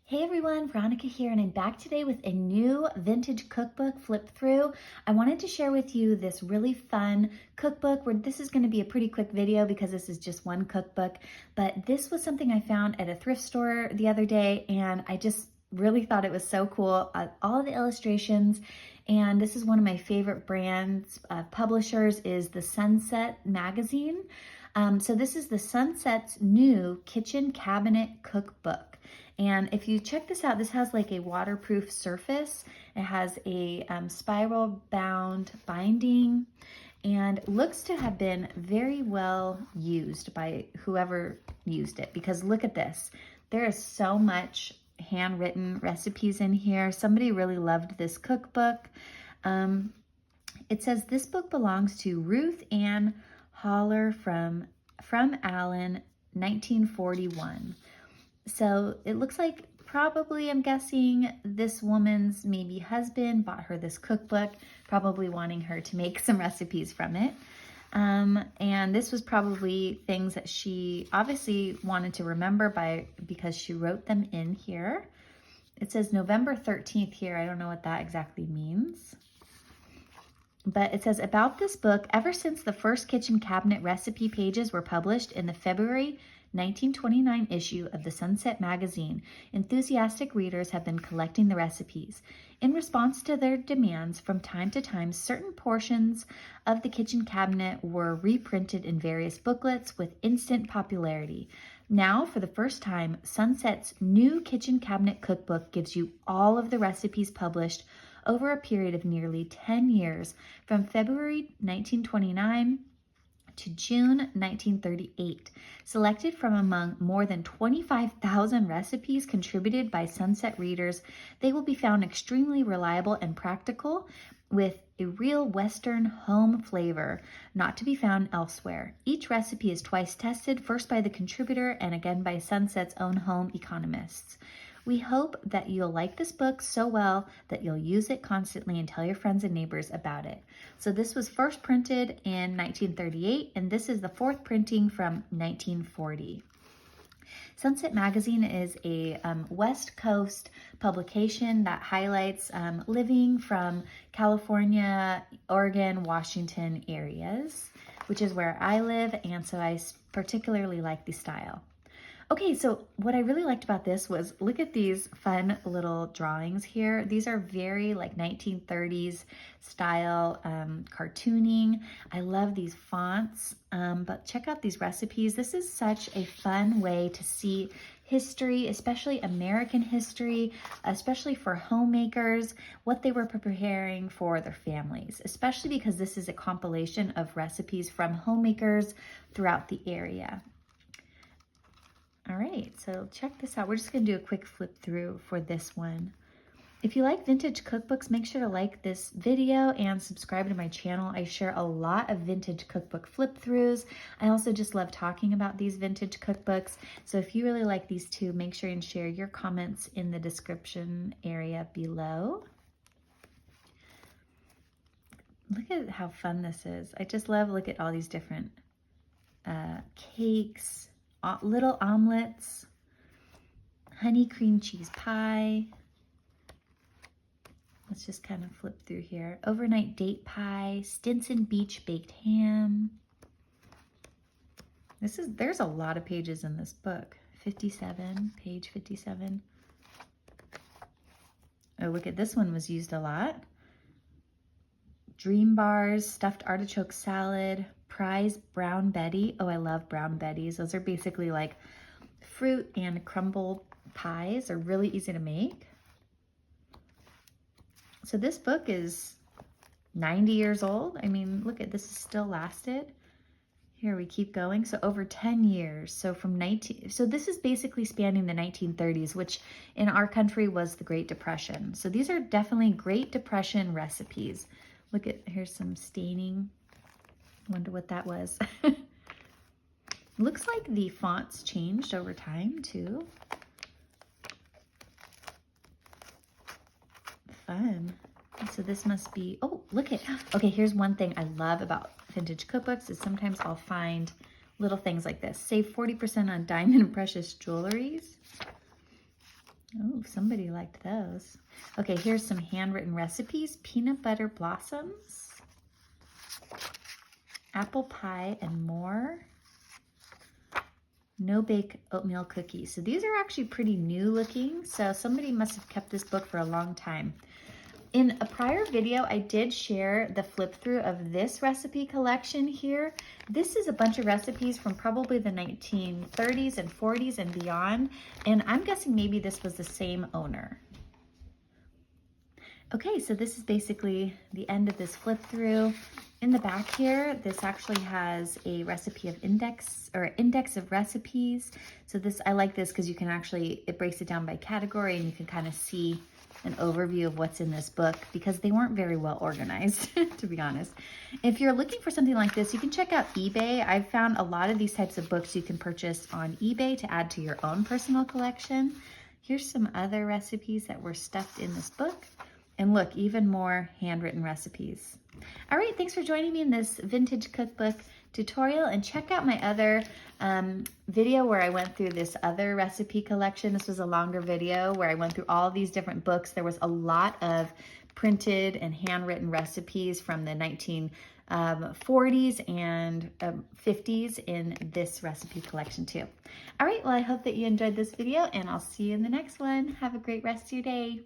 Hey everyone, Veronica here, and I'm back today with a new vintage cookbook flip through. I wanted to share with you this really fun cookbook where this is going to be a pretty quick video because this is just one cookbook, but this was something I found at a thrift store the other day and I just really thought it was so cool. All the illustrations, and this is one of my favorite brands, publishers is the Sunset magazine. So this is the Sunset's new kitchen cabinet cookbook. And if you check this out, this has like a waterproof surface. It has a spiral bound binding and looks to have been very well used by whoever used it, because look at this. There is so much handwritten recipes in here. Somebody really loved this cookbook. It says this book belongs to Ruth Ann Holler from Allen, 1941. So it looks like probably, I'm guessing, this woman's maybe husband bought her this cookbook, probably wanting her to make some recipes from it. And this was probably things that she obviously wanted to remember because she wrote them in here. It says November 13th here. I don't know what that exactly means. But it says, about this book, ever since the first kitchen cabinet recipe pages were published in the February 1929 issue of the Sunset magazine, enthusiastic readers have been collecting the recipes. In response to their demands, from time to time, certain portions of the kitchen cabinet were reprinted in various booklets with instant popularity. Now, for the first time, Sunset's new kitchen cabinet cookbook gives you all of the recipes published over a period of nearly 10 years, from February 1929 to June 1938. Selected from among more than 25,000 recipes contributed by Sunset readers, they will be found extremely reliable and practical, with a real Western home flavor not to be found elsewhere. Each recipe is twice tested, first by the contributor and again by Sunset's own home economists. We hope that you'll like this book so well that you'll use it constantly and tell your friends and neighbors about it. So this was first printed in 1938, and this is the fourth printing from 1940. Sunset Magazine is a West Coast publication that highlights living from California, Oregon, Washington areas, which is where I live, and so I particularly like the style. Okay, so what I really liked about this was, look at these fun little drawings here. These are very like 1930s style cartooning. I love these fonts, but check out these recipes. This is such a fun way to see history, especially American history, especially for homemakers, what they were preparing for their families, especially because this is a compilation of recipes from homemakers throughout the area. All right, so check this out. We're just gonna do a quick flip through for this one. If you like vintage cookbooks, make sure to like this video and subscribe to my channel. I share a lot of vintage cookbook flip throughs. I also just love talking about these vintage cookbooks. So if you really like these two, make sure and share your comments in the description area below. Look at how fun this is. I just love, look at all these different cakes, little omelets, honey cream cheese pie. Let's just kind of flip through here. Overnight date pie, Stinson Beach baked ham. There's a lot of pages in this book. 57, page 57. Oh, look at this one, was used a lot. Dream bars, stuffed artichoke salad, prize brown Betty. Oh, I love brown Betties. Those are basically like fruit and crumble pies. They're really easy to make. So this book is 90 years old. I mean, look at this, is still lasted. Here we keep going. So over 10 years. So so this is basically spanning the 1930s, which in our country was the Great Depression. So these are definitely Great Depression recipes. Look at, here's some staining. Wonder what that was. Looks like the fonts changed over time too. Fun. So this must be, oh, look at, okay, here's one thing I love about vintage cookbooks is sometimes I'll find little things like this. Save 40% on diamond and precious jewelries. Oh, somebody liked those. Okay, here's some handwritten recipes. Peanut butter blossoms, apple pie and more, no bake oatmeal cookies. So these are actually pretty new looking. So somebody must have kept this book for a long time. In a prior video, I did share the flip through of this recipe collection here. This is a bunch of recipes from probably the 1930s and 40s and beyond, and I'm guessing maybe this was the same owner. Okay, so this is basically the end of this flip through. In the back here, this actually has a recipe of index of recipes. So this, I like this because you can actually, it breaks it down by category and you can kind of see an overview of what's in this book because they weren't very well organized, to be honest. If you're looking for something like this, you can check out eBay. I've found a lot of these types of books you can purchase on eBay to add to your own personal collection. Here's some other recipes that were stuffed in this book. And look, even more handwritten recipes. All right, thanks for joining me in this vintage cookbook tutorial, and check out my other video where I went through this other recipe collection. This was a longer video where I went through all these different books. There was a lot of printed and handwritten recipes from the 1940s and 50s in this recipe collection too. All right, well, I hope that you enjoyed this video, and I'll see you in the next one. Have a great rest of your day.